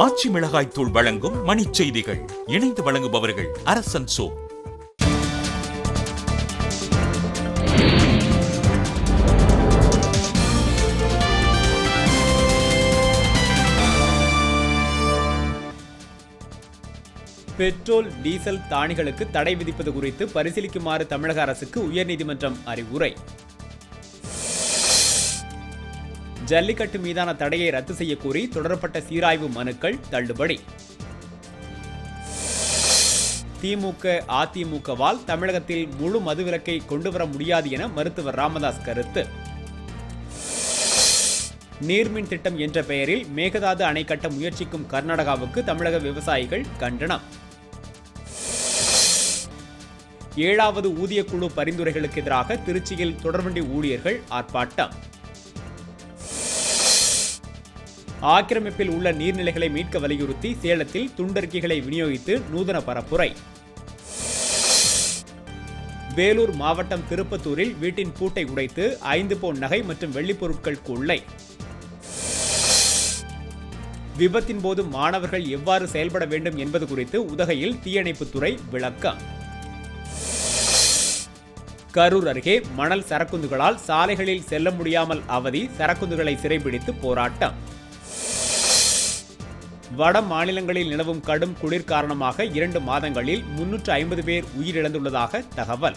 ஆச்சி மிளகாய் தூள் வழங்கும் மணிச் செய்திகள். இணைந்து வழங்குபவர்கள் அரசன் சோ. பெட்ரோல், டீசல் தானிகளுக்கு தடை விதிப்பது குறித்து பரிசீலிக்குமாறு தமிழக அரசுக்கு உயர்நீதிமன்றம் அறிவுரை. ஜல்லிக்கட்டு மீதான தடையை ரத்து செய்ய கோரி தொடரப்பட்ட சீராய்வு மனுக்கள் தள்ளுபடி. திமுக, அதிமுகவால் தமிழகத்தில் முழு மதுவிலக்கை கொண்டுவர முடியாது என மருத்துவர் ராமதாஸ் கருத்து. நீர்மின் திட்டம் என்ற பெயரில் மேகதாது அணை கட்ட முயற்சிக்கும் கர்நாடகாவுக்கு தமிழக விவசாயிகள் கண்டனம். 7வது ஊதியக்குழு பரிந்துரைகளுக்கு எதிராக திருச்சியில் தொடர்வண்டி ஊழியர்கள் ஆர்ப்பாட்டம். ஆக்கிரமிப்பில் உள்ள நீர்நிலைகளை மீட்க வலியுறுத்தி சேலத்தில் துண்டறிக்கைகளை விநியோகித்து நூதன பரப்புரை. வேலூர் மாவட்டம் திருப்பத்தூரில் வீட்டின் பூட்டை உடைத்து 5 பவுன் நகை மற்றும் வெள்ளிப் பொருட்கள் கொள்ளை. விபத்தின் போது மாணவர்கள் எவ்வாறு செயல்பட வேண்டும் என்பது குறித்து உதகையில் தீயணைப்புத்துறை விளக்கம். கரூர் அருகே மணல் சரக்குந்துகளால் சாலைகளில் செல்ல முடியாமல் அவதி, சரக்குந்துகளை சிறைபிடித்து போராட்டம். வட மாநிலங்களில் நிலவும் கடும் குளிர் காரணமாக 2 மாதங்களில் 350 பேர் உயிரிழந்துள்ளதாக தகவல்.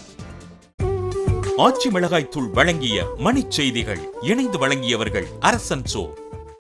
ஆச்சி மிளகாய் தூள் வழங்கிய மணிச் செய்திகள். இணைந்து வழங்கியவர்கள் அரசன் சோ.